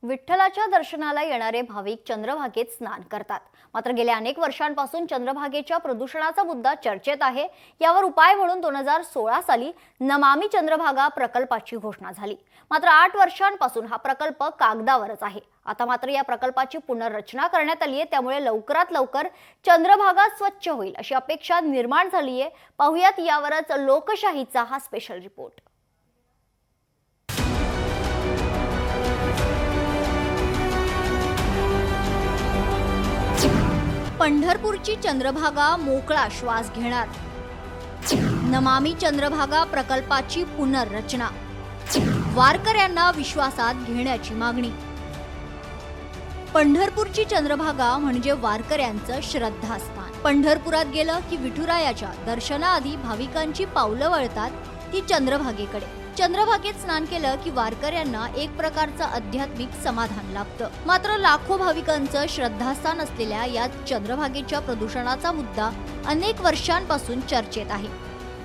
विठ्ठलाच्या दर्शनाला येणारे भाविक चंद्रभागेत स्नान करतात। मात्र गेल्या अनेक वर्षांपासून चंद्रभागेच्या प्रदूषणाचा मुद्दा चर्चेत आहे। यावर उपाय म्हणून 2016 साली नमामि चंद्रभागा प्रकल्पाची घोषणा झाली। मात्र 8 वर्षांपासून हा प्रकल्प कागदावरच आहे। आता मात्र या प्रकल्पाची पुनर्रचना करण्यात आली आहे, त्यामुळे लवकरात लवकर चंद्रभागा स्वच्छ होईल अशी अपेक्षा निर्माण झाली आहे। पाहुयात यावरच लोकशाहीचा हा स्पेशल रिपोर्ट। पंढरपूरची चंद्रभागा मोकळा श्वास घेणार। नमामि चंद्रभागा प्रकल्पाची पुनर्रचना, वारकऱ्यांना विश्वासात घेण्याची मागणी। पंढरपूरची चंद्रभागा म्हणजे वारकऱ्यांचं श्रद्धास्थान। पंढरपुरात गेलं की विठुरायाच्या दर्शनाआधी भाविकांची पावलं वळतात ती चंद्रभागेकडे। चंद्रभागेत स्नान केलं की वारकऱ्यांना एक प्रकारचं आध्यात्मिक समाधान लाभतं। मात्र लाखो भाविकांचं श्रद्धास्थान असलेल्या या चंद्रभागेच्या प्रदूषणाचा मुद्दा अनेक वर्षांपासून चर्चेत आहे।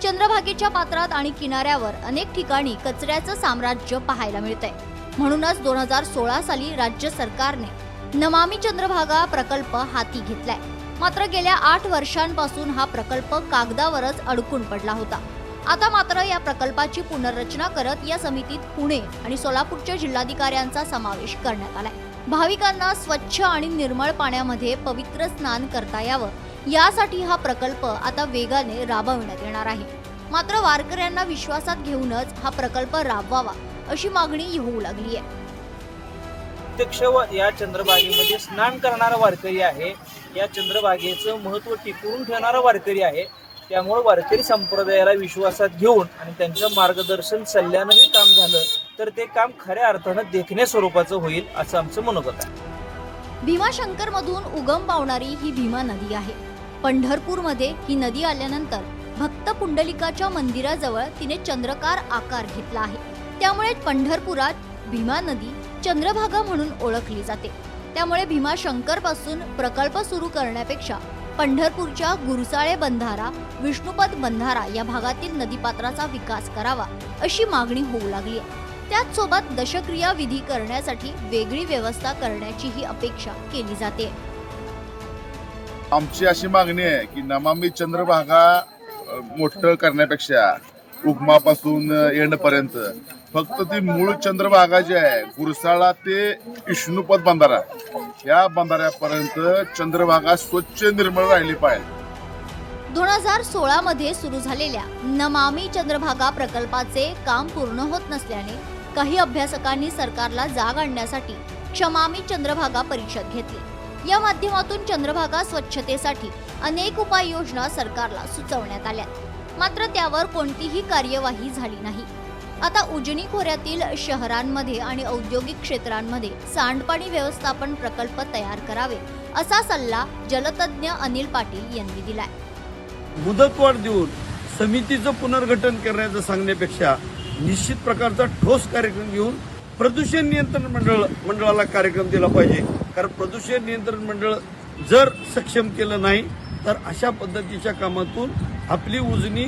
चंद्रभागेच्या पात्रात आणि किनाऱ्यावर अनेक ठिकाणी कचऱ्याचं साम्राज्य पाहायला मिळतंय। म्हणूनच 2016 साली राज्य सरकारने नमामि चंद्रभागा प्रकल्प हाती घेतलाय। मात्र गेल्या 8 वर्षांपासून हा प्रकल्प कागदावरच अडकून पडला होता। आता मात्र या प्रकल्पाची पुनर्रचना करत या समितीत पुणे आणि सोलापूरच्या जिल्हाधिकाऱ्यांचा समावेश करण्यात आलाय। भाविकांना स्वच्छ आणि निर्मळ पाण्यामध्ये पवित्र स्नान करता यावं यासाठी हा प्रकल्प आता वेगाने राबविण्यात येणार आहे। मात्र वारकऱ्यांना विश्वासात घेऊनच हा प्रकल्प राबवावा अशी मागणी होऊ लागली आहे। प्रत्यक्ष या चंद्रभागेमध्ये स्नान करणारा वारकरी आहे, या चंद्रभागेचं महत्त्व टिकवून ठेवणारा वारकरी आहे। त्यामुळे वारकरी संप्रदायाला विश्वासात घेऊन आणि त्यांचं मार्गदर्शन सल्ल्यानं हे काम झालं तर ते काम खऱ्या अर्थानं देखण्या स्वरूपाचं होईल असं आमचं मनोगत आहे। भीमाशंकर मधून उगम पावणारी ही भीमा नदी आहे। पंढरपूरमध्ये ही नदी आल्यानंतर भक्त पुंडलिकाच्या मंदिराजवळ तिने चंद्रकार आकार घेतला आहे। त्यामुळे पंढरपुरात भीमा नदी चंद्रभागा म्हणून ओळखली जाते। त्यामुळे भीमाशंकर पासून प्रकल्प सुरू करण्यापेक्षा पंढरपूरच्या गुरसाळे बंधारा, विष्णुपद बंधारा या भागातील नदीपात्राचा विकास करावा अशी मागणी होऊ लागली आहे। त्याच सोबत दशक्रिया विधी करण्यासाठी वेगळी व्यवस्था करण्याची ही अपेक्षा केली जाते। आमची अशी मागणी आहे की नमामि चंद्रभागा मोठं करण्यापेक्षा उगमापासून येणपर्यंत फक्त ती मूळ चंद्रभागा जी आहे गुरसाळा ते विष्णुपद बंधारा या बंधाऱ्यापर्यंत चंद्रभागा स्वच्छ निर्मळ राहिली पाहिजे। 2016 मध्ये सुरू झालेल्या नमामि चंद्रभागा प्रकल्पाचे काम पूर्ण होत नसल्याने काही अभ्यासकांनी सरकारला जाग आणण्यासाठी क्षमामि चंद्रभागा परिषद घेतली। या माध्यमातून चंद्रभागा स्वच्छतेसाठी अनेक उपाययोजना सरकारला सुचवण्यात आल्या। मात्र त्यावर कोणतीही कार्यवाही झाली नाही। आता उजनी खोऱ्यातील शहरांमध्ये आणि औद्योगिक क्षेत्रांमध्ये सांडपाणी व्यवस्थापन प्रकल्प तयार करावे असा सल्ला जलतज्ञ अनिल पाटील यांनी दिलाय। मुदतवाढ देऊन समितीचं पुनर्गठन करण्याचं सांगण्यापेक्षा निश्चित प्रकारचा ठोस कार्यक्रम घेऊन प्रदूषण नियंत्रण मंडळाला कार्यक्रम दिला पाहिजे। कारण प्रदूषण नियंत्रण मंडळ जर सक्षम केलं नाही तर अशा पद्धतीच्या कामातून आपली उजनी,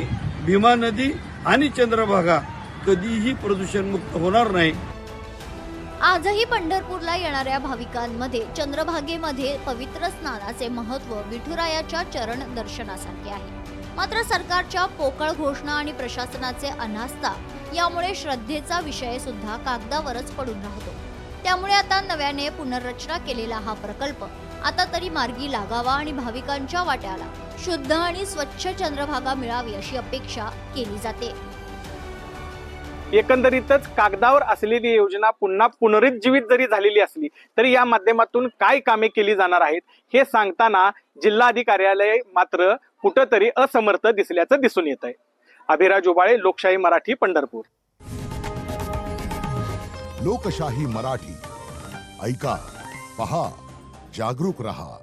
भीमा नदी आणि चंद्रभागा कधीही प्रदूषण मुक्त होणार नाही। आजही पंढरपूरला येणाऱ्या भाविकांमध्ये चंद्रभागेमध्ये पवित्र स्नानाचे महत्त्व विठुरायाच्या चरण दर्शनासारखे आहे। मात्र सरकारच्या पोकळ घोषणा आणि प्रशासनाचे अनास्था यामुळे श्रद्धेचा विषय सुद्धा कागदावरच पडून राहतो। त्यामुळे आता नव्याने पुनर्रचना केलेला हा प्रकल्प आता तरी मार्गी लागावा आणि भाविकांच्या वाट्याला शुद्ध आणि स्वच्छ चंद्रभागा मिळावी अशी अपेक्षा केली जाते। एकंदरीतच कागदावर असलेली योजना पुन्हा पुनरुज्जीवित जरी झालेली असली तरी या माध्यमातून काय कामे केली जाणार आहेत हे सांगताना जिल्हाधिकार्यालय मात्र कुठंतरी असमर्थ दिसल्याचं दिसून येत आहे। अभिराज उबाळे, लोकशाही मराठी, पंढरपूर। लोकशाही मराठी ऐका, पहा, जागरूक रहा।